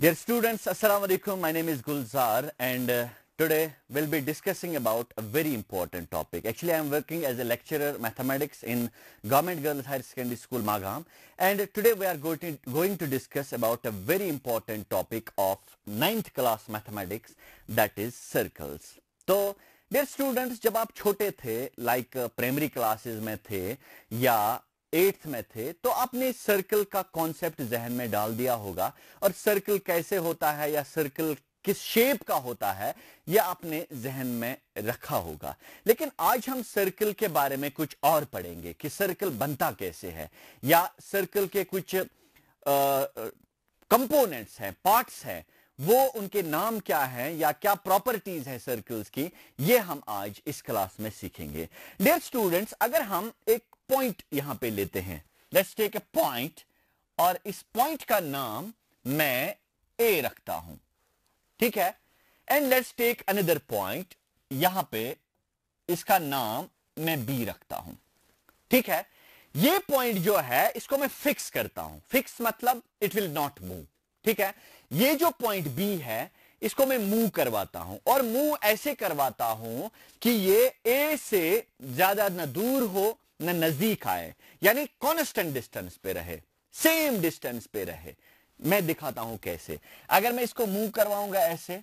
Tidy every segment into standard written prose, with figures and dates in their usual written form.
Dear students, Assalamu alaikum. My name is Gulzar and today we'll be discussing about a very important topic. Actually, I am working as a lecturer mathematics in Government Girls Higher Secondary School, Magam, and today we are going to discuss about a very important topic of 9th class mathematics, that is circles. तो dear students, जब आप छोटे थे like primary classes में थे या 8th में थे तो आपने सर्कल का कॉन्सेप्ट जहन में डाल दिया होगा और सर्कल कैसे होता है या सर्कल किस शेप का होता है यह आपने जहन में रखा होगा। लेकिन आज हम सर्कल के बारे में कुछ और पढ़ेंगे कि सर्कल बनता कैसे है या सर्कल के कुछ कंपोनेंट्स हैं, पार्ट्स हैं, वो उनके नाम क्या हैं या क्या प्रॉपर्टीज है सर्कल्स की, ये हम आज इस क्लास में सीखेंगे। डियर स्टूडेंट्स, अगर हम एक पॉइंट यहां पे लेते हैं, लेट्स टेक अ पॉइंट, और इस पॉइंट का नाम मैं ए रखता हूं, ठीक है, and let's take another point, यहां पे इसका नाम मैं बी रखता हूं, ठीक है। ये पॉइंट जो है इसको मैं फिक्स करता हूं, फिक्स मतलब इट विल नॉट मूव, ठीक है। ये जो पॉइंट बी है इसको मैं मूव करवाता हूं और मूव ऐसे करवाता हूं कि ये ए से ज्यादा न दूर हो न नजदीक आए, यानी कांस्टेंट डिस्टेंस पे रहे, सेम डिस्टेंस पे रहे। मैं दिखाता हूं कैसे। अगर मैं इसको मूव करवाऊंगा ऐसे,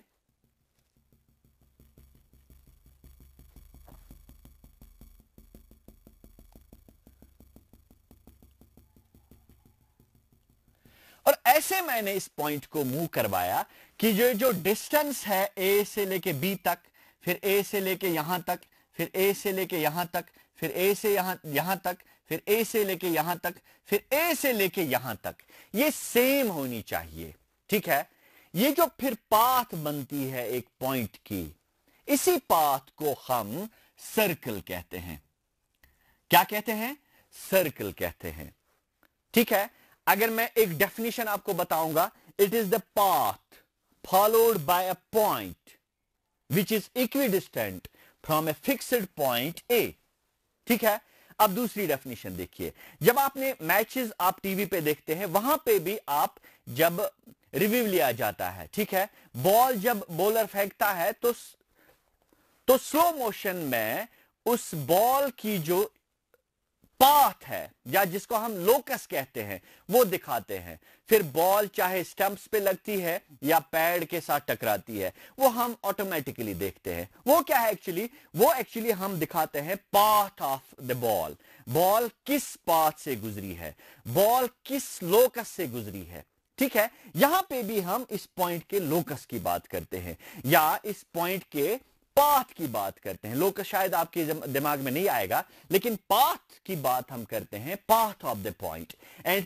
और ऐसे मैंने इस पॉइंट को मूव करवाया कि जो डिस्टेंस है ए से लेके बी तक, फिर ए से लेके यहां तक, फिर ए से लेके यहां तक, फिर ए से यहां तक, फिर ए से लेके यहां तक, फिर ए से लेके यहां तक, ये सेम होनी चाहिए, ठीक है। ये जो फिर पाथ बनती है एक पॉइंट की, इसी पाथ को हम सर्कल कहते हैं। क्या कहते हैं? सर्कल कहते हैं, ठीक है। अगर मैं एक डेफिनेशन आपको बताऊंगा, it is the path followed bye a point which is equidistant from a fixed point A, ठीक है। अब दूसरी डेफिनेशन देखिए, जब आपने मैचेस आप टीवी पे देखते हैं, वहां पे भी आप जब रिव्यू लिया जाता है, ठीक है, बॉल जब बॉलर फेंकता है तो स्लो मोशन में उस बॉल की जो पाथ है या जिसको हम लोकस कहते हैं वो दिखाते हैं। फिर बॉल चाहे स्टंप्स पे लगती है या पैड के साथ टकराती है, वो हम ऑटोमेटिकली देखते हैं। वो क्या है एक्चुअली? वो एक्चुअली हम दिखाते हैं path of the ball, ball किस पाथ से गुजरी है, बॉल किस लोकस से गुजरी है, ठीक है। यहां पे भी हम इस पॉइंट के लोकस की बात करते हैं या इस पॉइंट के पाथ की बात करते हैं। लोकस शायद आपके दिमाग में नहीं आएगा, लेकिन पाथ की बात हम करते हैं, path of the point. And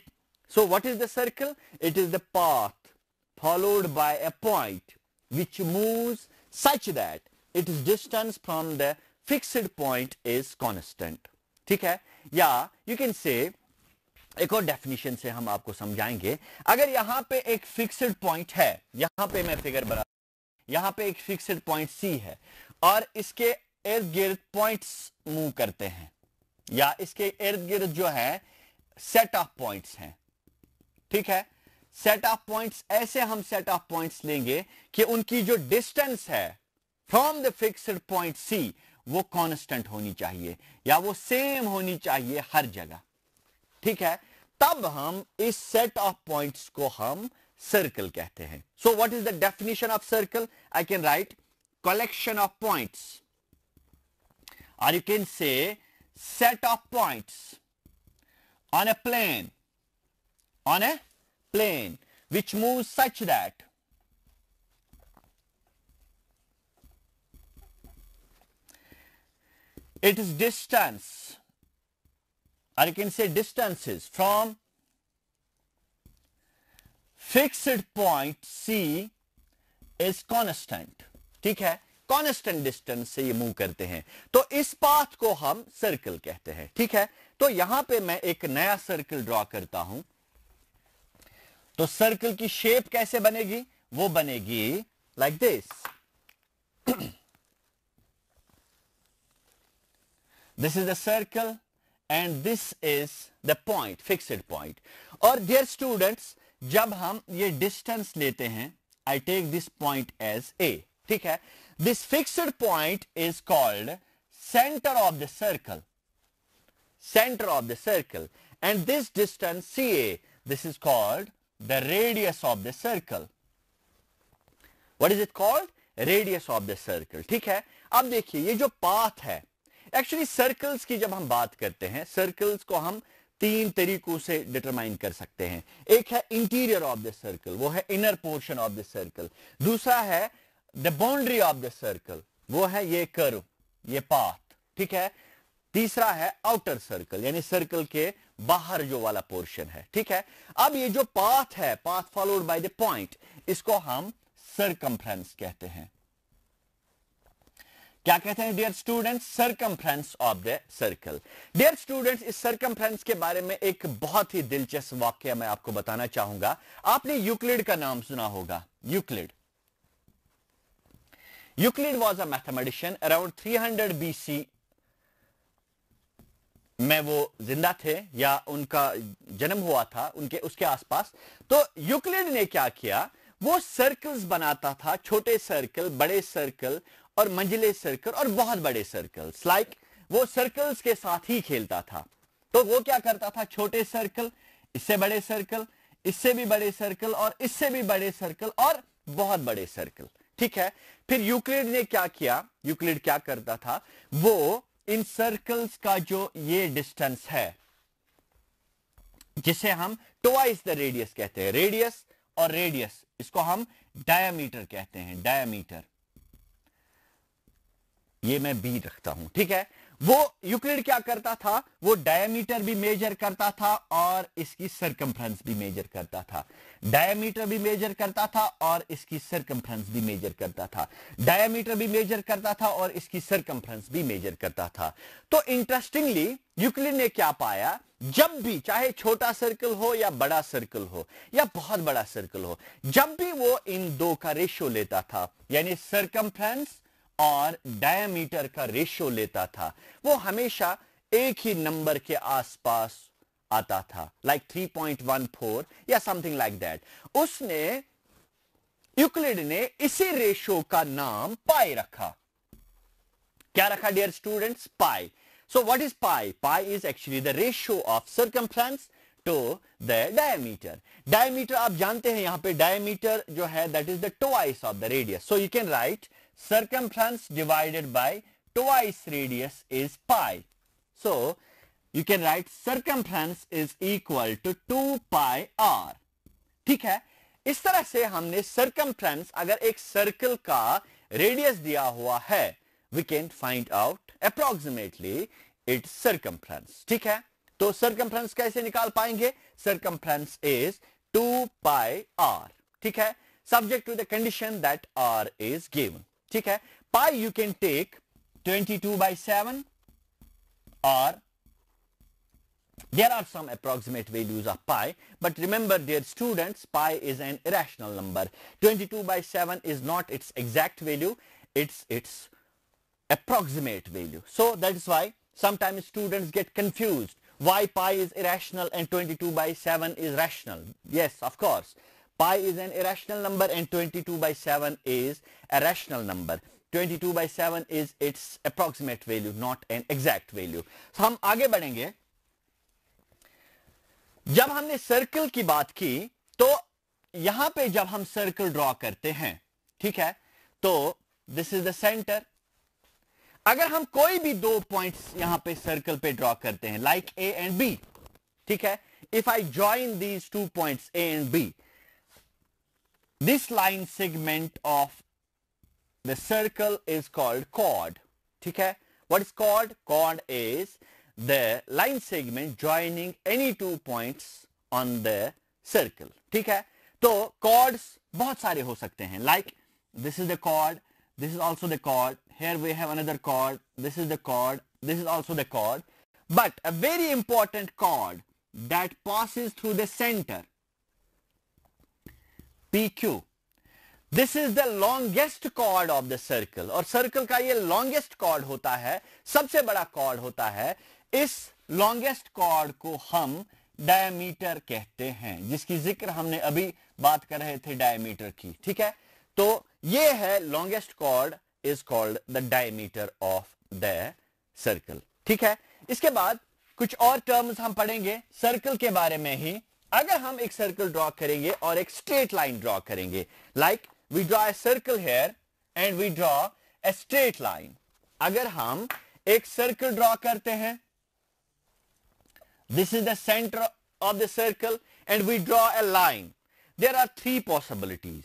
so what is the circle? It is the path followed bye a point which moves such that it is distance from the fixed point is constant, ठीक है। या you can से, एक और definition से हम आपको समझाएंगे। अगर यहां पे एक फिक्स्ड पॉइंट है, यहां पे मैं फिगर बना, यहां पे एक फिक्स्ड पॉइंट सी है और इसके इर्द गिर्द पॉइंट्स मूव करते हैं या इसके इर्द गिर्द जो है सेट ऑफ पॉइंट्स हैं, ठीक है। सेट ऑफ पॉइंट्स, ऐसे हम सेट ऑफ पॉइंट्स लेंगे कि उनकी जो डिस्टेंस है from the fixed point C वो कांस्टेंट होनी चाहिए या वो सेम होनी चाहिए हर जगह, ठीक है। तब हम इस सेट ऑफ पॉइंट्स को हम सर्कल कहते हैं। सो what is the definition of circle? I can right collection of points, or you can say set of points on a plane, which moves such that it is distance, or you can say distances from fixed point C is constant, ठीक है। Constant distance से ये move करते हैं, तो इस path को हम सर्कल कहते हैं, ठीक है। तो यहां पे मैं एक नया सर्कल ड्रॉ करता हूं, तो सर्कल की शेप कैसे बनेगी? वो बनेगी like this. This is the circle and this is the point, fixed point. और डियर स्टूडेंट्स, जब हम ये डिस्टेंस लेते हैं, I take this point as A, ठीक है, this fixed point is called centre of the circle, center of the circle, and this distance CA, this is called the radius of the circle. What is it called? Radius of the circle. ठीक है, अब देखिए ये जो path है, actually circles की जब हम बात करते हैं, सर्कल्स को हम तीन तरीकों से डिटरमाइन कर सकते हैं। एक है इंटीरियर ऑफ द सर्कल, वो है inner portion of the circle. दूसरा है the boundary of the circle, वो है ये कर्व, ये पाथ, ठीक है। तीसरा है आउटर सर्कल, यानी सर्कल के बाहर जो वाला पोर्शन है, ठीक है। अब ये जो पाथ है, path followed by the point, इसको हम सर्कमफ्रेंस कहते हैं। क्या कहते हैं dear students? Circumference of the circle. Dear students, इस सर्कमफ्रेंस के बारे में एक बहुत ही दिलचस्प वाकया मैं आपको बताना चाहूंगा। आपने यूक्लिड का नाम सुना होगा, Euclid. Euclid was a mathematician around 300 BC में वो जिंदा थे, या उनका जन्म हुआ था उनके उसके आसपास। तो यूक्लिड ने क्या किया, वो सर्कल्स बनाता था, छोटे सर्कल, बड़े सर्कल और मंजिले सर्कल और बहुत बड़े सर्कल्स। लाइक वो सर्कल्स के साथ ही खेलता था। तो वो क्या करता था, छोटे सर्कल, इससे बड़े सर्कल, इससे भी बड़े सर्कल और इससे भी बड़े सर्कल और बहुत बड़े सर्कल, ठीक है। फिर यूक्लिड ने क्या किया, यूक्लिड क्या करता था, वो इन सर्कल्स का जो ये डिस्टेंस है, जिसे हम ट्वाइस द रेडियस कहते हैं, रेडियस और रेडियस, इसको हम डायमीटर कहते हैं, डायमीटर। ये मैं बी रखता हूं, ठीक है। वो यूक्लिड क्या करता था, वो डायमीटर भी मेजर करता था और इसकी सर्कमफ्रेंस भी मेजर करता था। डायमीटर भी मेजर करता था और इसकी सर्कमफ्रेंस भी मेजर करता था। डायमीटर भी मेजर करता था और इसकी सर्कमफ्रेंस भी मेजर करता था। तो इंटरेस्टिंगली यूक्लिड ने क्या पाया, जब भी चाहे छोटा सर्कल हो या बड़ा सर्कल हो या बहुत बड़ा सर्कल हो, जब भी वो इन दो का रेशियो लेता था, यानी सर्कमफ्रेंस और डायमीटर का रेशियो लेता था, वो हमेशा एक ही नंबर के आसपास आता था, लाइक 3.14 या समथिंग लाइक दैट। उसने, यूक्लिड ने इसी रेशियो का नाम पाई रखा। क्या रखा dear students? Pi. So what is pi? Pi is actually the ratio of circumference to the diameter. Diameter आप जानते हैं, यहां पे डायमीटर जो है that is the twice of the radius. So you can write circumference divided by twice radius is pi. So you can write circumference is equal to 2 pi r. ठीक है, इस तरह से हमने circumference, अगर एक सर्कल का रेडियस दिया हुआ है, we can find out approximately its circumference. ठीक है, तो circumference कैसे निकाल पाएंगे? Circumference is 2 pi r. ठीक है, subject to the condition that r is given. ठीक है, pi you can take 22/7, or there are some approximate values of pi, but remember dear students, pi is an irrational number. 22/7 is not its exact value, it's its approximate value. So that is why sometimes students get confused why pi is irrational and 22/7 is rational. Yes, of course, pi is an irrational number and 22/7 is a rational number. 22/7 is its approximate value, not an exact value. So हम आगे बढ़ेंगे। जब हमने circle की बात की, तो यहां पे जब हम सर्कल ड्रॉ करते हैं, ठीक है, तो दिस इज द सेंटर। अगर हम कोई भी दो पॉइंट्स यहां पे सर्कल पे ड्रॉ करते हैं, लाइक ए एंड बी, ठीक है, if I join these 2 points A and B, this line segment of the circle is called chord. ठीक है, what is chord? Chord is the line segment joining any 2 points on the circle. ठीक है, तो chords बहुत सारे हो सकते हैं, like this is the chord, this is also the chord, here we have another chord, this is the chord, this is also the chord, but a very important chord that passes through the center, PQ. This is the longest chord of the circle, और circle का ये longest chord होता है, सबसे बड़ा chord होता है। इस longest chord को हम डायमीटर कहते हैं, जिसकी जिक्र हमने अभी बात कर रहे थे डायमीटर की। ठीक है, तो ये है longest chord is called the diameter of the circle. ठीक है, इसके बाद कुछ और टर्म्स हम पढ़ेंगे सर्कल के बारे में ही। अगर हम एक सर्कल ड्रॉ करेंगे और एक स्ट्रेट लाइन ड्रॉ करेंगे, like we draw a circle here and we draw a straight line. अगर हम एक सर्कल ड्रॉ करते हैं, this is the center of the circle and we draw a line, there are three possibilities.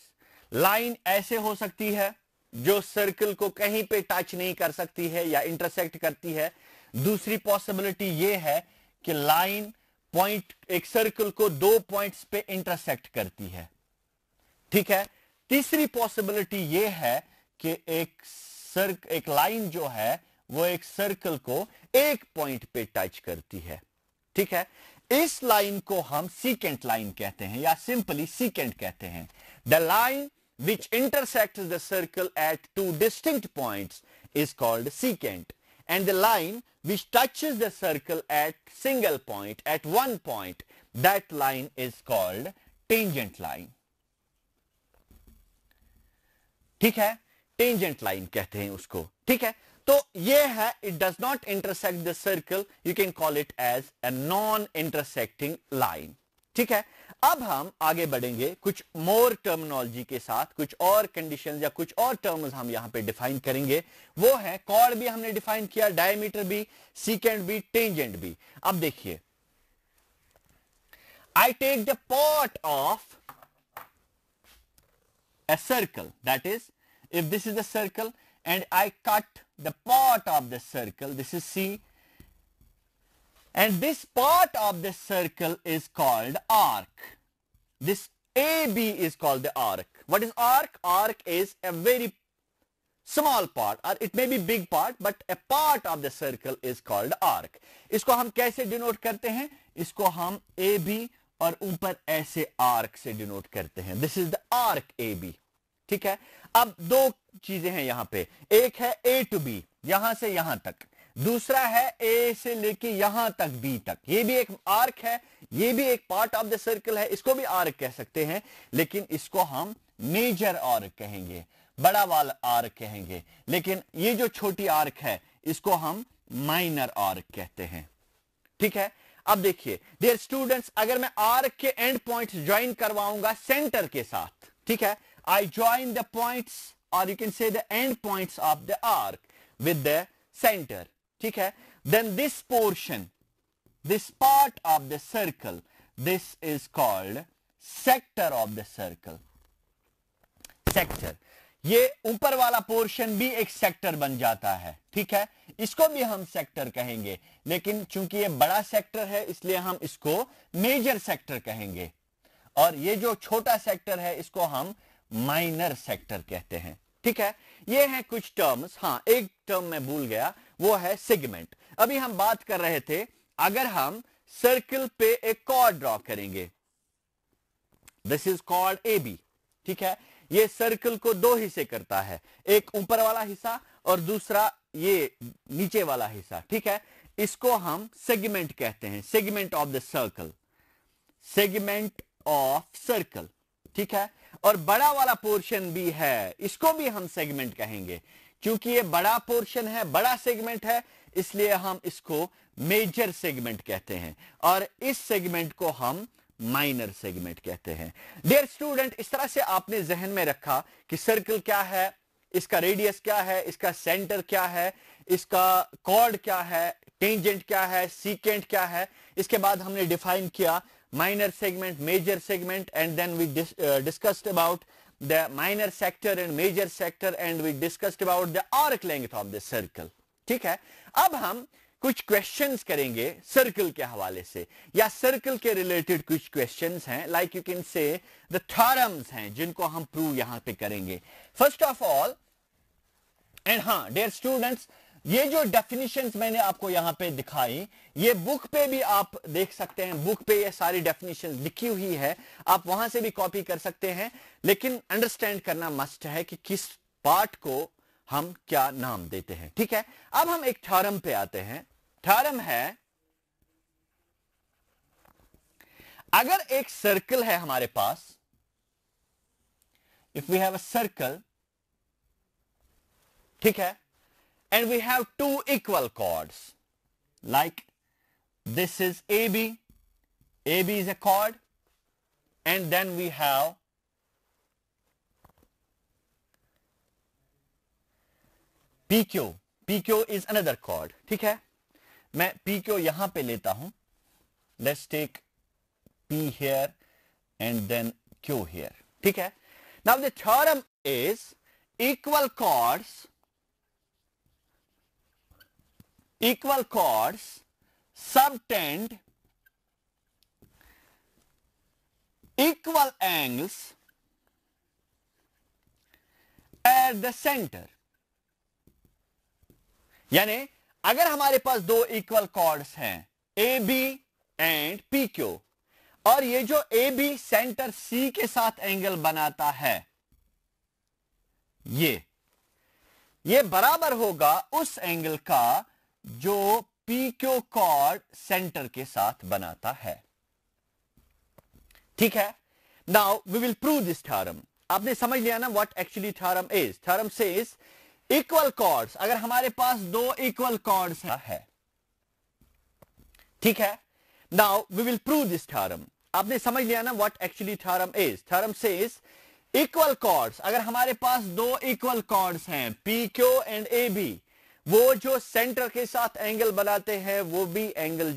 Line ऐसे हो सकती है जो सर्कल को कहीं पे टच नहीं कर सकती है या इंटरसेक्ट करती है। दूसरी पॉसिबिलिटी ये है कि लाइन पॉइंट एक सर्कल को दो पॉइंट्स पे इंटरसेक्ट करती है। ठीक है, तीसरी पॉसिबिलिटी ये है कि एक लाइन जो है वो एक सर्कल को एक पॉइंट पे टच करती है। ठीक है, इस लाइन को हम सीकेंट लाइन कहते हैं या सिंपली सीकेंट कहते हैं। The line which intersects the circle at two distinct points is called secant, and the line which touches the circle at single point at one point, that line is called tangent line. ठीक है, tangent line कहते हैं उसको। ठीक है, तो ये है it does not intersect the circle, you can call it as a non-intersecting line. ठीक है, अब हम आगे बढ़ेंगे कुछ मोर टर्मिनोलॉजी के साथ, कुछ और कंडीशंस या कुछ और टर्म्स हम यहां पे डिफाइन करेंगे। वो है कॉर्ड भी हमने डिफाइन किया, डायमीटर भी, सीकेंट भी, टेंजेंट भी। अब देखिए, I take the part of a circle, that is, if this is the circle and I cut the part of the circle, this is C, and this part of the circle is called arc. This AB is called the arc. What is arc? Arc is a very small part, or it may be big part, but a part of the circle is called arc. इसको हम कैसे denote करते हैं? इसको हम AB और ऊपर ऐसे आर्क से डिनोट करते हैं। This is the arc AB। ठीक है, अब दो चीजें हैं यहां पे, एक है A to B, यहां से यहां तक, दूसरा है A से लेके यहां तक B तक। ये भी एक आर्क है, ये भी एक पार्ट ऑफ द सर्कल है, इसको भी आर्क कह सकते हैं, लेकिन इसको हम मेजर आर्क कहेंगे, बड़ा वाला आर्क कहेंगे। लेकिन ये जो छोटी आर्क है इसको हम माइनर आर्क कहते हैं। ठीक है, अब देखिए डियर स्टूडेंट्स, अगर मैं आर्क के एंड पॉइंट्स ज्वाइन करवाऊंगा सेंटर के साथ, ठीक है, आई ज्वाइन द पॉइंट्स और you can say the end points of the arc with the centre, ठीक है, then this portion, this part of the circle, this is called sector of the circle. Sector, ये ऊपर वाला portion भी एक sector बन जाता है। ठीक है, इसको भी हम सेक्टर कहेंगे, लेकिन चूंकि ये बड़ा सेक्टर है इसलिए हम इसको मेजर सेक्टर कहेंगे, और ये जो छोटा सेक्टर है इसको हम माइनर सेक्टर कहते हैं। ठीक है, ये हैं कुछ टर्म्स। हाँ, एक टर्म मैं भूल गया, वो है सेगमेंट। अभी हम बात कर रहे थे अगर हम सर्कल पे एक कॉर्ड ड्रॉ करेंगे, दिस इज कॉल्ड AB। ठीक है, ये सर्कल को दो हिस्से करता है, एक ऊपर वाला हिस्सा और दूसरा ये नीचे वाला हिस्सा। ठीक है, इसको हम सेगमेंट कहते हैं, segment of the circle, segment of circle. ठीक है, और बड़ा वाला पोर्शन भी है, इसको भी हम सेगमेंट कहेंगे। क्योंकि ये बड़ा पोर्शन है, बड़ा सेगमेंट है, इसलिए हम इसको मेजर सेगमेंट कहते हैं, और इस सेगमेंट को हम माइनर सेगमेंट कहते हैं। डियर स्टूडेंट, इस तरह से आपने जहन में रखा कि सर्कल क्या है, इसका रेडियस क्या है, इसका सेंटर क्या है, इसका कॉर्ड क्या है, टेंजेंट क्या है, सीकेंट क्या है। इसके बाद हमने डिफाइन किया minor segment, major segment, and then we discussed about the minor sector and major sector, and we discussed about the arc length of the circle. ठीक है, अब हम कुछ क्वेश्चंस करेंगे सर्कल के हवाले से, या सर्कल के रिलेटेड कुछ क्वेश्चंस हैं, like you can say the theorems हैं जिनको हम प्रूव यहां पे करेंगे। फर्स्ट ऑफ ऑल, एंड हाँ डियर स्टूडेंट्स, ये जो डेफिनेशंस मैंने आपको यहां पे दिखाई, ये बुक पे भी आप देख सकते हैं, बुक पे ये सारी डेफिनेशंस लिखी हुई है, आप वहां से भी कॉपी कर सकते हैं, लेकिन अंडरस्टैंड करना मस्ट है कि किस पार्ट को हम क्या नाम देते हैं। ठीक है, अब हम एक थ्योरम पे आते हैं। थ्योरम है अगर एक सर्कल है हमारे पास, if we have a circle, ठीक है, and we have two equal chords, like this is AB, AB is a chord, and then we have PQ, PQ is another chord, ठीक है, मैं PQ यहां पे लेता हूं, let's take P here and then Q here, ठीक है. Now the theorem is equal chords subtend equal angles at the center. यानी अगर हमारे पास दो इक्वल कॉर्ड्स हैं AB एंड PQ, और ये जो AB सेंटर C के साथ एंगल बनाता है, ये बराबर होगा उस एंगल का जो PQ कॉर्ड सेंटर के साथ बनाता है, ठीक है. Now we will prove this theorem. आपने समझ लिया ना what actually theorem is. Theorem says equal chords, अगर हमारे पास दो इक्वल कॉर्ड्स है, ठीक है. Now we will prove this theorem. आपने समझ लिया ना what actually theorem is. Theorem says equal chords, अगर हमारे पास दो इक्वल कॉर्ड्स हैं PQ एंड AB, वो जो सेंटर के साथ एंगल बनाते हैं वो भी एंगल्स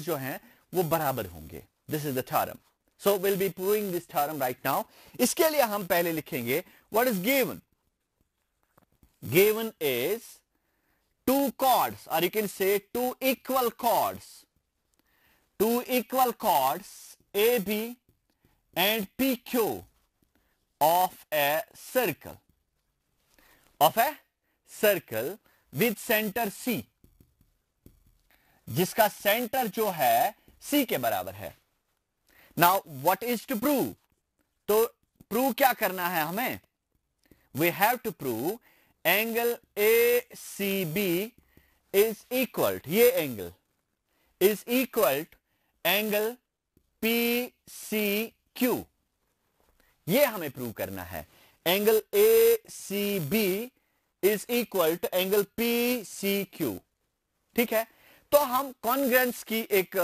जो हैं वो बराबर होंगे. This is the theorem. So we'll be proving this theorem right now. इसके लिए हम पहले लिखेंगे what is given. Given is two chords, or you can say two equal chords. Two equal chords AB and PQ of a circle. Of a circle with center C. जिसका centre जो है C के बराबर है. Now what is to prove? तो prove क्या करना है हमें? We have to prove angle ACB is equal to, ये angle is equal to angle PCQ. ये हमें प्रूव करना है. Angle ACB is equal to angle PCQ, ठीक है. तो हम कॉन्ग्रुएंस की एक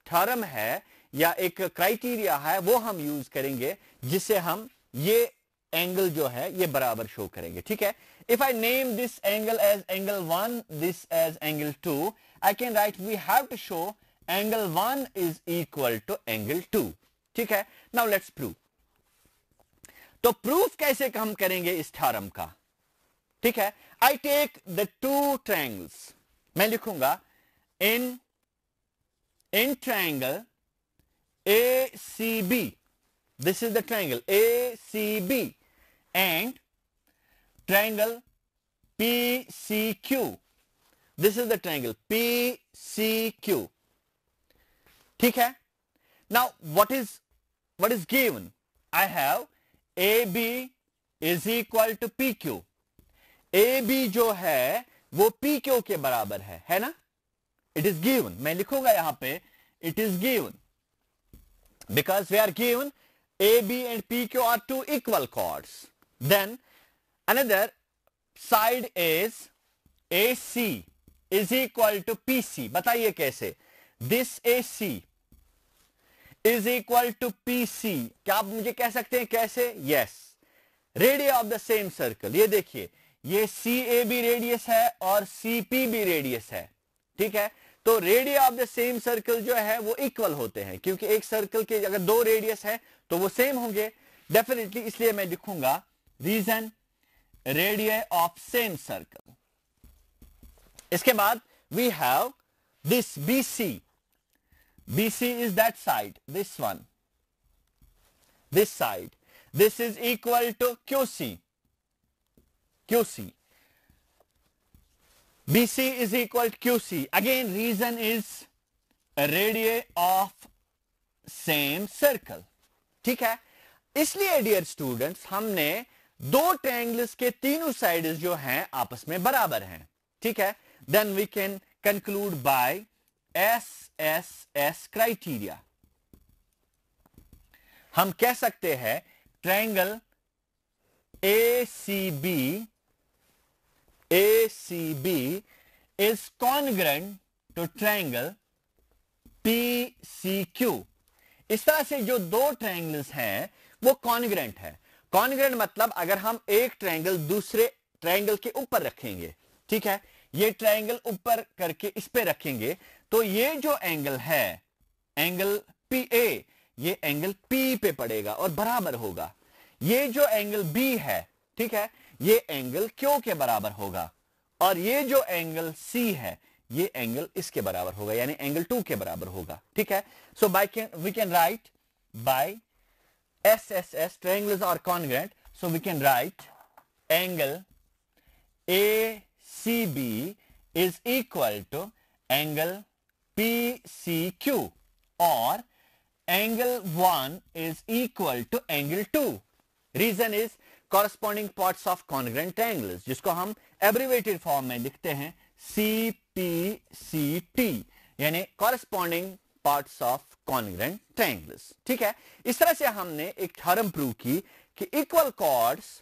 थ्योरम है या एक क्राइटेरिया है, वो हम यूज करेंगे जिससे हम ये एंगल जो है ये बराबर शो करेंगे, ठीक है. If I name this angle as angle 1, this as angle 2, I can write we have to show angle 1 is equal to angle 2, ठीक है. Now let's prove. तो प्रूफ कैसे हम करेंगे इस थ्योरम का, ठीक है. I take the two triangles, मैं लिखूंगा in triangle ACB, this is the triangle ACB, and triangle PCQ, this is the triangle PCQ, ठीक है. Now what is given? I have AB is equal to PQ. AB जो है वो PQ के बराबर है ना. It is given. मैं लिखूंगा यहां पे it is given because we are given AB and PQ are two equal chords. Then another side is AC is equal to PC. बताइए कैसे? This AC is equal to PC. क्या आप मुझे कह सकते हैं कैसे? Yes. Radius of the same circle. ये देखिए, ये CAB रेडियस है और CPB रेडियस है, ठीक है. तो radius of the same circle जो है वो इक्वल होते हैं, क्योंकि एक सर्कल के अगर दो रेडियस है तो वो सेम होंगे डेफिनेटली. इसलिए मैं लिखूंगा reason radius of same circle. इसके बाद we have this BC. BC is that side, this one, this side. This is equal to QC. BC is equal to QC. Again, reason is a radius of same circle. ठीक है. इसलिए dear students हमने दो triangles के तीनों sides जो हैं आपस में बराबर हैं, ठीक है. Then we can conclude by SSS criteria. हम कह सकते हैं triangle ACB is congruent to triangle PCQ। इस तरह से जो दो ट्रायंगल्स हैं वो कॉन्ग्रेंट है। कॉन्ग्रेंट मतलब अगर हम एक ट्रायंगल दूसरे ट्रायंगल के ऊपर रखेंगे, ठीक है, ये ट्रायंगल ऊपर करके इस पे रखेंगे तो ये जो एंगल है एंगल PA ये एंगल P पे पड़ेगा और बराबर होगा। ये जो एंगल B है, ठीक है, ये एंगल Q के बराबर होगा और ये जो एंगल C है ये एंगल इसके बराबर होगा यानी एंगल 2 के बराबर होगा, ठीक है। So we can write by SSS triangles are congruent, so we can write angle ACB is equal to angle PCQ or angle 1 is equal to angle 2। Reason is corresponding parts of congruent triangles जिसको हम abbreviated form में लिखते हैं CPCT यानी corresponding parts of congruent triangles, ठीक है। इस तरह से हमने एक थ्योरम प्रूव की कि equal chords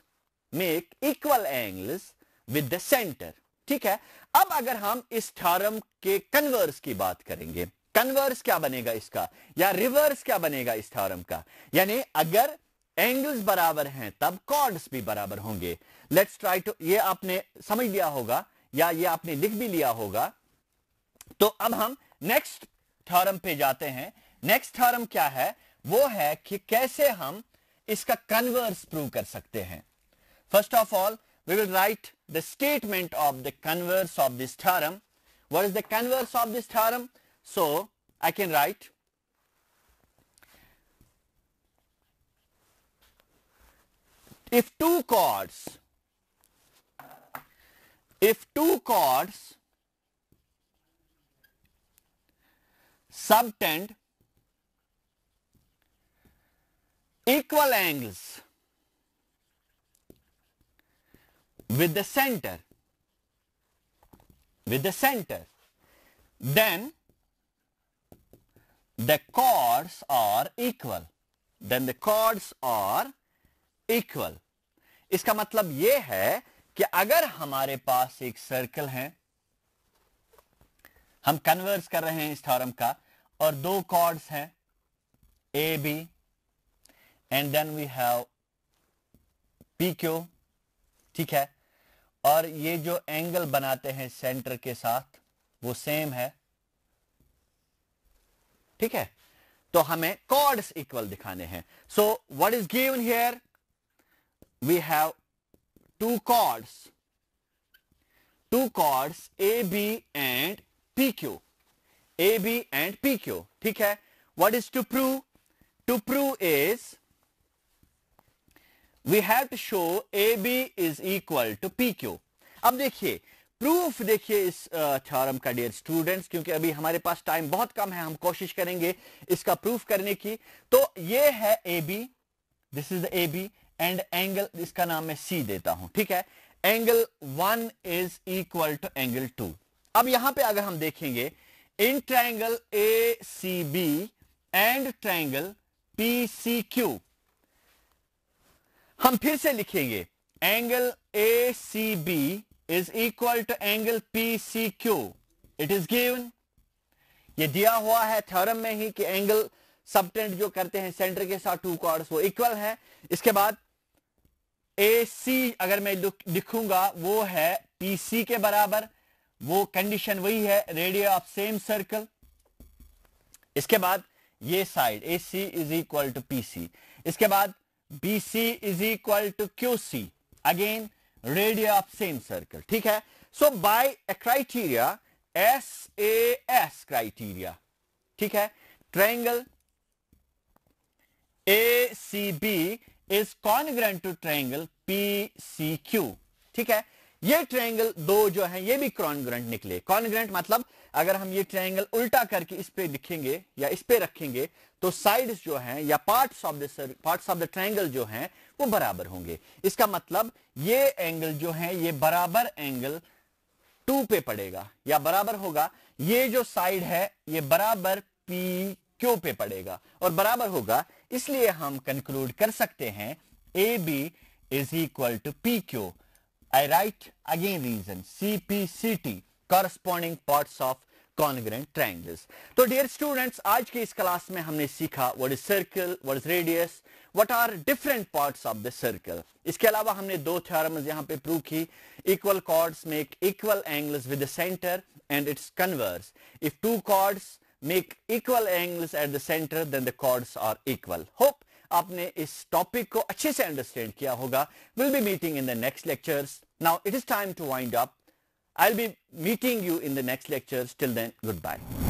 make equal angles with the centre, ठीक है। अब अगर हम इस थ्योरम के कन्वर्स की बात करेंगे, कन्वर्स क्या बनेगा इसका या रिवर्स क्या बनेगा इस थ्योरम का, यानी अगर एंगल्स बराबर हैं तब कॉर्ड्स भी बराबर होंगे। लेट्स ट्राई टू, ये आपने समझ लिया होगा या ये आपने लिख भी लिया होगा। तो अब हम नेक्स्ट थ्योरम पे जाते हैं। नेक्स्ट थ्योरम क्या है, वो है कि कैसे हम इसका कन्वर्स प्रूव कर सकते हैं। First of all we will write the statement of the converse of this theorem. What is the converse of this theorem? So I can write if two chords subtend equal angles with the center, then the chords are equal, इसका मतलब यह है कि अगर हमारे पास एक circle है, हम कन्वर्स कर रहे हैं इस थ्योरम का, और दो कॉर्ड्स हैं A B and then we have P Q, ठीक है, और ये जो एंगल बनाते हैं सेंटर के साथ वो सेम है, ठीक है। तो हमें कॉर्ड्स इक्वल दिखाने हैं। सो what is given here, we have two chords AB and PQ, ठीक है। what is to prove? To prove is we have to show AB is equal to PQ। अब देखिए प्रूफ, देखिए इस थ्योरम का dear students, क्योंकि अभी हमारे पास टाइम बहुत कम है, हम कोशिश करेंगे इसका प्रूफ करने की। तो ये है AB, this is the AB and angle, इसका नाम मैं C देता हूं, ठीक है। Angle 1 is equal to angle 2। अब यहां पे अगर हम देखेंगे in triangle ACB and triangle PCQ, हम फिर से लिखेंगे angle ACB is equal to angle PCQ। It is given, ये दिया हुआ है थ्योरम में ही कि एंगल सबटेंड जो करते हैं सेंटर के साथ टू कॉर्ड्स वो इक्वल है। इसके बाद AC अगर मैं लिखूंगा वो है PC के बराबर, वो कंडीशन वही है, रेडियस ऑफ सेम सर्कल। इसके बाद ये side AC is equal to PC, इसके बाद BC is equal to QC, again radius of same circle, ठीक है। So by a criteria SAS criteria, ठीक है, triangle ACB is congruent to triangle PCQ, ठीक है। ये ट्रायंगल दो जो हैं ये भी कॉन्ग्रेंट निकले। कॉन्ग्रेंट मतलब अगर हम ये ट्रायंगल उल्टा करके इस पे लिखेंगे या इस पे रखेंगे तो साइड्स जो हैं या पार्ट्स ऑफ द ट्रायंगल जो हैं वो बराबर होंगे। इसका मतलब ये एंगल जो है ये बराबर एंगल 2 पे पड़ेगा या बराबर होगा। ये जो साइड है ये बराबर क्यू पे पड़ेगा और बराबर होगा, इसलिए हम कंक्लूड कर सकते हैं A B is equal to P Q. I write again reason CPCT corresponding parts of congruent triangles. तो डियर स्टूडेंट्स, आज की इस क्लास में हमने सीखा what is circle, what is radius, what are different parts of the circle. इसके अलावा हमने दो थ्योरम्स यहाँ पे प्रूव की. Equal chords make equal angles with the center and its converse. If two chords make equal angles at the center, then the chords are equal. Hope आपने इस topic को अच्छे से अंडरस्टैंड किया होगा. Will be meeting in the next lectures. Now it is time to wind up. I will be meeting you in the next lectures. Till then, good bye.